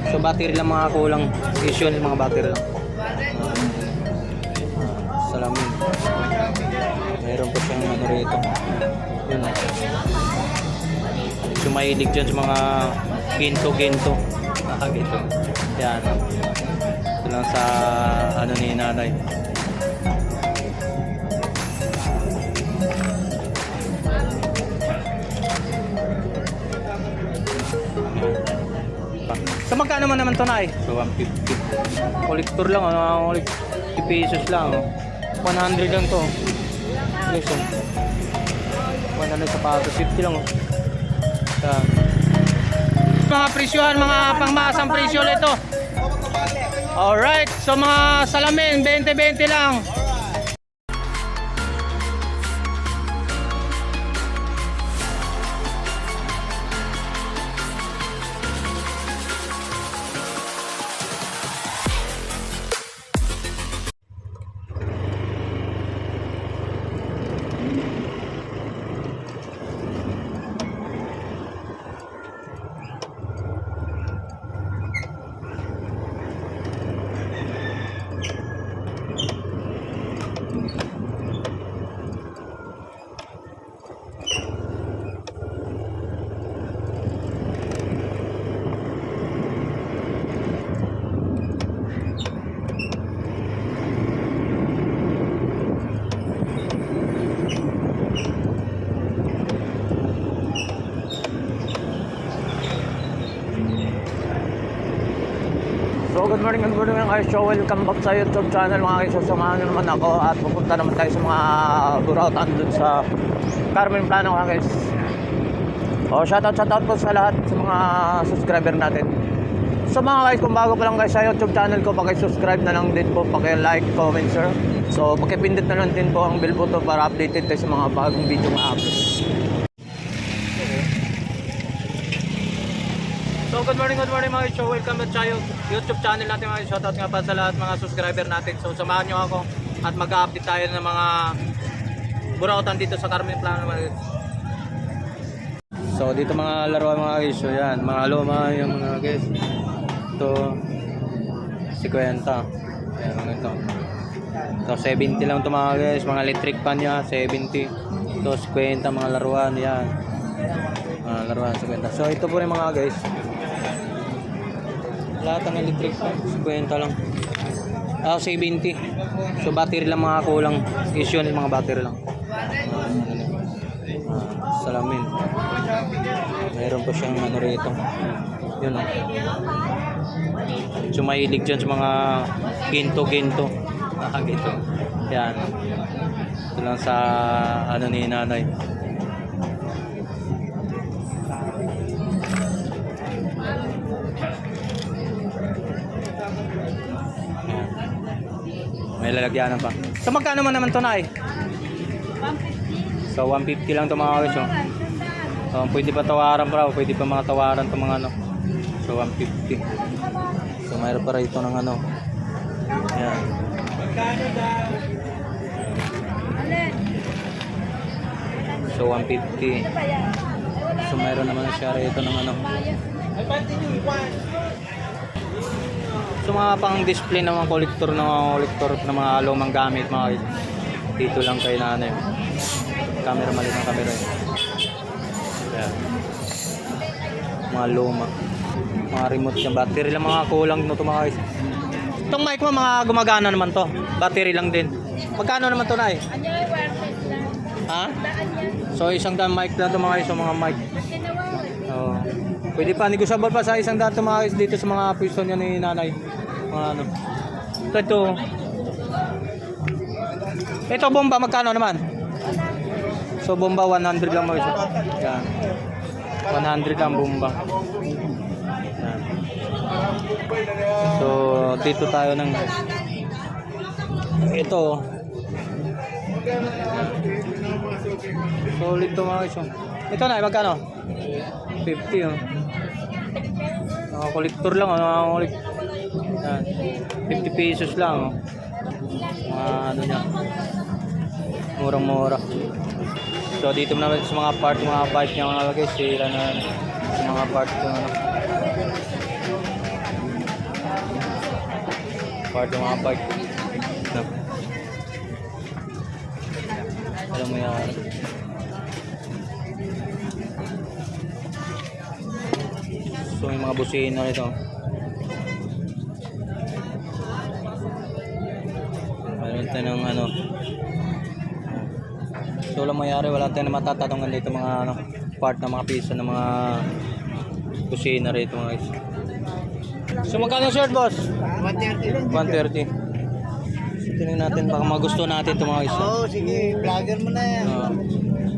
So battery lang mga kulang. Issue ng mga battery lang. Salamin. Mayroon po siyang ano rito. Yun. So mahilig dyan sa mga ginto. Ginto. Yan. Ito lang sa ano ni nanay. So magkano man naman to na eh? So 150. Collector lang, 50 pesos lang. 100 lang to. Okay, so 100 sapatos, 50 lang. Yan. Mga presyohan, mga pangmasang presyo nito. Alright, so mga salamin, 20-20 lang. So good morning guys, so welcome back sa YouTube channel mga guys. So samahan naman ako at pupunta naman tayo sa mga burautan dun sa Carmen Plano mga guys. O shoutout po sa lahat sa mga subscriber natin. So mga guys, kung bago pa lang guys sa YouTube channel ko, paki-subscribe na lang din po, paki-like, comment, share. So paki-pindot na lang din po ang bell button para updated tayo sa mga bagong video ma-upload. So good morning mga guys, so welcome back sa YouTube channel natin mga guys. Shoutout nga pa sa lahat mga subscriber natin. So samahan nyo ako at mag-update tayo ng mga burautan dito sa Carmen Plano mga guys. So dito mga laruan mga guys, so yan, mga luma yung mga guys. Ito 50. Ayan mga ito. So 70 lang ito mga guys, mga electric pan nya 70. Ito 50 mga laruan yan. Mga laruan 50. So ito po rin mga guys. Lahat ng electric fan, 50 lang. 70. So battery lang mga kulang. Issue ng mga battery lang. Salamin. Mayroon po siyang ano rito. Yun o. So mahilig dyan sa mga ginto. Ginto. Yan. Ito lang sa ano ni nanay. May lalagyanan pa. So magkano man naman to na eh? 150. So 150 lang to mga guys. So pwede pa tawaran pa, pwede pa mga tawaran to mga ano. So 150. So mayroon pa rito ng ano. Yan. So 150. So mayroon naman siya rito ng ano. So mga pang display ng mga kolektor ng mga lumang gamit mga guys. Dito lang kay nanay. Camera, maliit ng camera. Ayan. Mga luma. Mga remote ng battery lang mga kulang no to mga guys. Itong mic mo mga gumagana naman to. Battery lang din. Magkano naman to na eh? Ha? So isang daan mic lang to mga guys. So mga mic. Oh. Pwede pa negosyable pa sa isang daan to mga guys dito sa mga pwesto niya ni nanay. Mga ano. Ito bomba magkano naman? So bomba 100 lang mga guys. Yan. 100 lang bomba. Yan. So dito tayo ng ito. Solid to mga guys. Ito na magkano? 50 oh. Kolektor lang yan. 50 pesos lang oh. Ano niya. Murang-mura. So dito naman sa mga part, mga bike niya mga guys, sila na sa mga part ko ano. part ng mga bike. No. Alam mo yan. So may mga busina nito. Meron tayo ng ano. So wala mayari, wala tayong matatatangan dito mga ano, part ng mga piso ng mga busina rito mga guys. So magkano shirt boss? 130. 130. Tingnan natin baka magusto natin ito mga guys. Oo, sige. Vlogger mo na yan.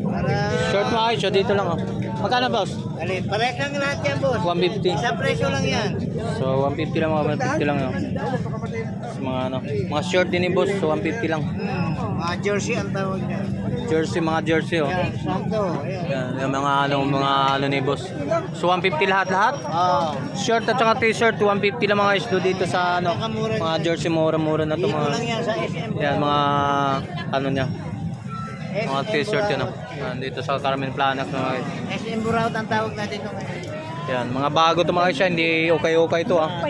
Para... Shirt mga guys, so dito lang oh. Magkano boss? Alit, parehas lang lahat yan, boss. 150. Isang presyo lang yan. So 150 lang mga 150 lang yun. So, mga ano, mga shirt din ni boss, so 150 lang. Mga jersey ang tawag niya. Jersey, mga jersey oh. Yan, sakto. Yan, yung mga ano ni boss. So 150 lahat-lahat? Oo. Shirt at saka t-shirt, 150 lang mga guys do dito sa ano, mga jersey mura-mura na to Dito mga. lang yan sa SM. Yan mga ano niya, mga t-shirt yan oh. Yan dito sa Carmen Planas mga guys. SM Buraut ang tawag natin ito ngayon. Yan, mga bago to mga guys, hindi okay-okay to ah.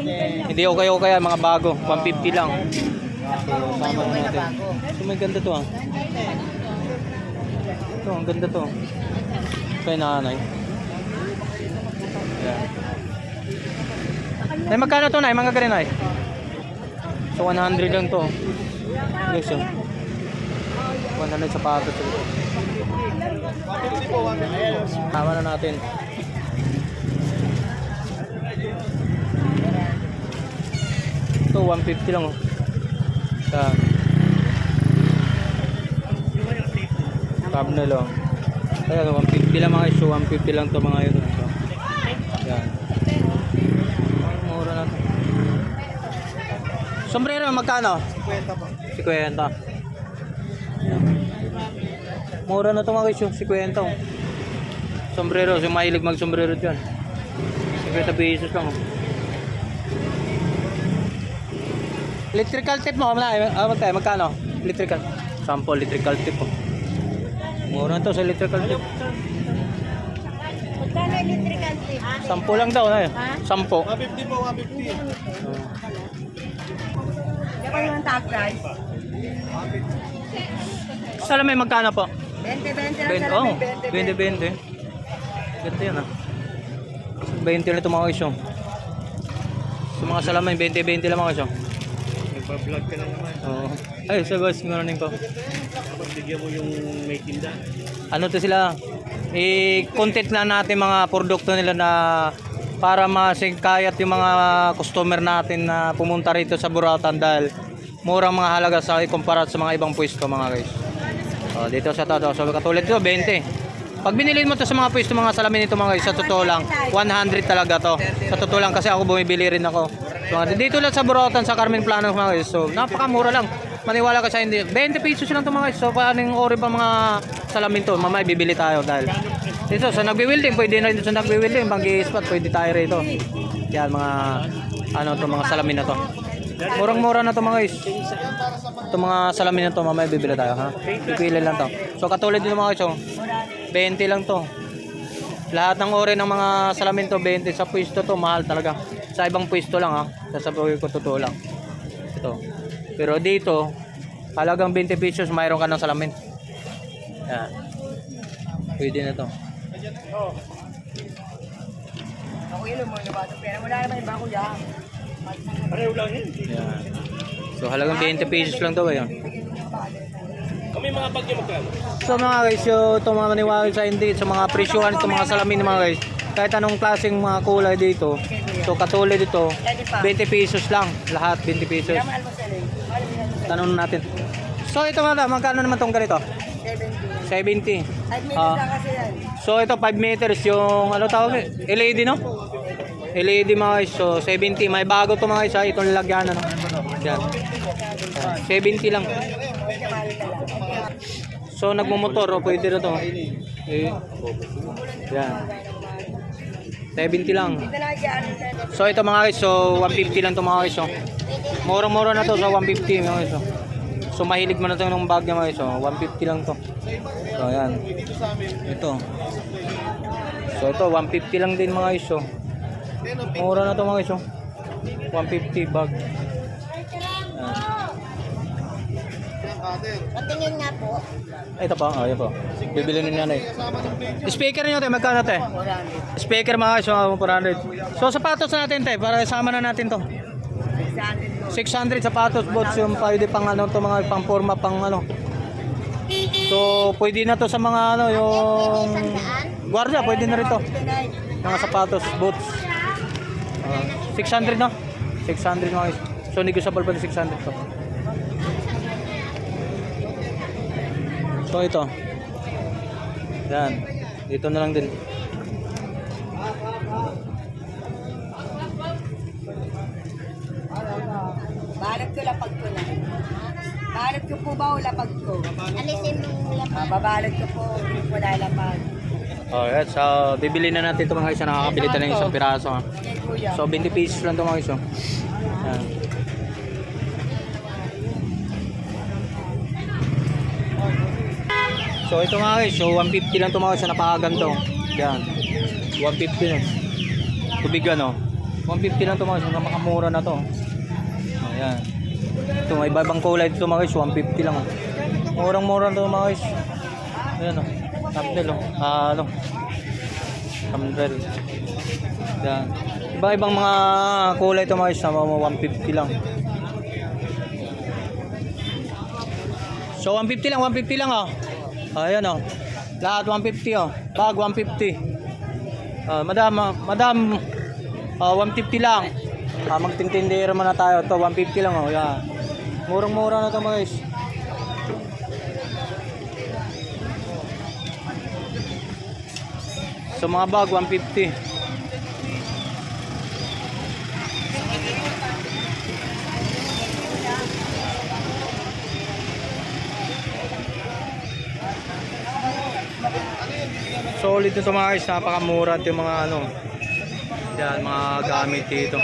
Hindi okay-okay yan, mga bago, 150 lang. So sama na natin. So may ganda to ah. Ito, ang ganda to. Kay nanay. Yan. Ay, magkano to na? Mga ganun ay? So 100 lang to. Guys, oh. 100 sapatos ito. Tama na natin. Ito 150 lang oh. Yan. Cabnel oh. Kaya 150 lang mga iso, 150 lang to mga yun. So, yan. Mura na to. Sombrero magkano? 50 po. 50. Mura na to mga iso, 50 oh. Sombrero, so mahilig mag-sombrero dyan. 50 pesos lang oh. Electrical tip mo, magkano? Electrical. Sample electrical tip oh. Mura na to sa electrical tip. Magkano electrical tip? 10 lang daw na eh. 10. 150 po, 150. Diba yung top price? Salamin magkano po? 20-20 lang 20, sa oh, lamin, 20-20. Ganda yan ah. 20 lang ito mga isyo. So mga salamin, 20-20 lang mga isyo. Nagpa-vlog ka lang naman. Oo. Ay, so boss, morning po. Bigyan mo yung may tinda. Ano to sila? I-content na natin mga produkto nila na para masingkayat yung mga customer natin na pumunta rito sa Burautan dahil murang mga halaga sa ikumpara sa mga ibang pwesto mga guys. Dito sa Todo. So katulad dito 20. Pag binili mo to sa mga pwesto mga salamin nito mga guys, sa totoo lang 100 talaga to. Sa totoo lang kasi ako bumibili rin ako. So, dito lang sa Burautan sa Carmen Planas mga guys. So napakamura lang. Maniwala ka sa hindi. 20 pesos lang to mga guys. So paano yung ori pa mga salamin to? Mamaya bibili tayo dahil dito sa nagwi-welding, pwede na dito sa nagwi-welding, banggi-spot, pwede tayo rito. Yan mga ano to mga salamin na to. Murang-mura na to mga guys. Ito mga salamin na to, mamaya bibili tayo ha. Pipili lang to. So katulad dito mga guys, 20 lang to. Lahat ng ori ng mga salamin to 20. Sa pwesto to mahal talaga. Sa ibang pwesto lang ha. Sasabihin ko totoo lang. Ito. Pero dito, halagang 20 pesos mayroon ka ng salamin. Yan. Pwede na to. Ako yun mo, pero wala naman iba ko yan. Pareho lang yan. Yan. So halagang 20 pesos lang to ba yun? Kami mga bagyo magkano? So mga guys, so ito mga maniwala sa hindi sa mga presyohan ito mga salamin mga guys. Kahit anong klaseng mga kulay dito. So katulad dito, 20 pesos lang. Lahat 20 pesos. Tanong natin. So ito mga magkano naman tong ganito? 70. 5 minutes lang kasi yan. So ito 5 meters yung ano tawag LED no? LED mga guys. So 70. May bago to mga guys ha. Itong lagyan ano. Yan. 70 lang. So nagmumotor o pwede na to. Yan. 70 lang. So ito mga guys, so 150 lang to mga guys. So, mura-mura na to, so 150 mga guys. So mahilig mo na to ng bag niya mga guys. So 150 lang to. So ayan. Ito. So ito 150 lang din mga guys. So, mura na to mga guys. So, 150 bag. Patingin nga po. Ito po, oh, yun po. Bibili ninyo na Speaker niyo tayo, magkano tayo? Speaker mga guys, 400. So sapatos natin tayo, para sama na natin to. 600 sapatos, boots, yung pwede pang ano to, mga pang forma, pang ano. So pwede na to sa mga ano, yung guardia, pwede na rin to. Mga sapatos, boots. 600 no? 600 mga guys. So negotiable pa 600 to. So ito. Yan. Dito na lang din. Balot ko, lapag ko na. Balot ko po ba o lapag ko? Alisin mo lapag. Babalot ko po, hindi po lalapag. Alright, so bibili na natin ito mga guys. Nakakabili tayo ng isang piraso. Ha? Yan kuya. So 20 pesos lang ito mga guys. Oh. Yan. So ito mga guys, so 150 lang ito mga guys. Napakaganto. Yan. 150 lang. Tubig ano. 150 lang ito mga guys. Napakamura na to. Ayan. Ito may ibang kulay dito mga guys. 150 lang. Oh. Murang-mura ito mga guys. Ayan o. Thumbnail o. Ano. Thumbnail. Yan. Iba-ibang mga kulay ito mga guys. 150 lang. So 150 lang. 150 lang o. Ayan o. Lahat 150 o. Bag 150. Madam 150 lang. Magtintindero muna tayo. Ito 150 lang o. Yan. Murang-mura na ito mga guys. So mga bag 150. Solid ito mga guys, napakamura ito yung mga ano. Yan, mga gamit dito.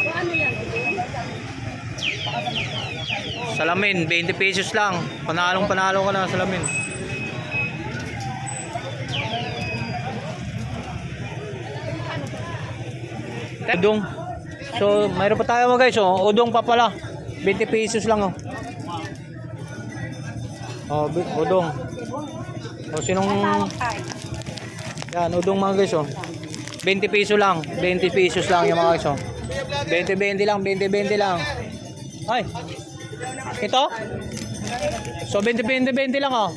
Salamin, 20 pesos lang. Panalong panalo ka na sa salamin. Udong. So, mayroon pa tayo mga guys, oh. Udong pa pala. 20 pesos lang, oh. Oh, udong. O, sinong... Yan, udong mga guys, oh. 20 peso lang. 20 pesos lang yung mga guys, oh. 20-20 lang, 20-20 lang. Ay. Ito? So, 20-20 lang, oh.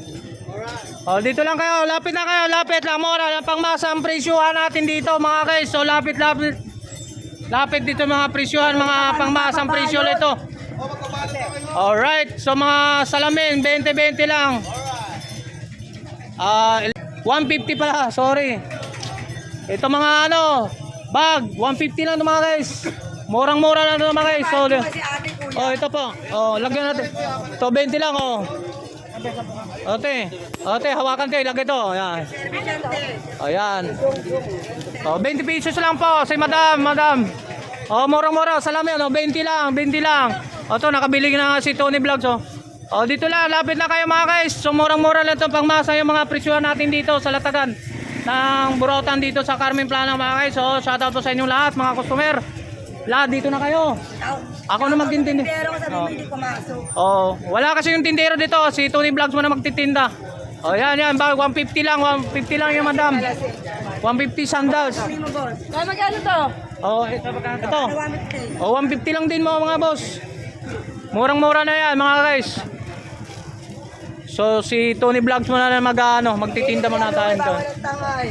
Oh, dito lang kayo. Lapit na kayo. Lapit lang. Mura. Pangmasa ang presyuhan natin dito, mga guys. So, lapit. Lapit dito mga presyuhan, mga pangmasang presyo ito. Alright, so mga salamin, 20-20 lang. 150 pala, sorry. Ito mga ano, bag, 150 lang ito mga guys. Murang-mura lang ito mga guys. So, oh, ito po. Oh, lagyan natin. Ito 20 lang, oh. Ote, hawakan tayo, lagay ito. Ayan. Ayan. Oh, 20 pesos lang po, si madam. Oh, murang-mura, salamin, oh, 20 lang. O to, nakabili na nga si Tony Vlogs, oh. Oh, dito lang, lapit na kayo mga guys. So, murang-mura lang ito, pangmasa yung mga presyuhan natin dito sa Latagan ng Burautan dito sa Carmen Plana mga guys. So, shoutout po sa inyong lahat, mga customer. Lahat, dito na kayo. Ako na magtintindi. Pero sabi mo hindi pumasok. Oh, wala kasi yung tindero dito. Si Tony Vlogs mo na magtitinda. Oh, yan. Bag 150 lang. 150 lang yung madam. 150 sandals. Sabi mo, boss. Kaya magkano to? Oh, ito. 150. Oh, 150 lang din mga boss. Murang-mura na yan mga guys. So, si Tony Vlogs mo na magtitinda mo na tayo. Walang tangay.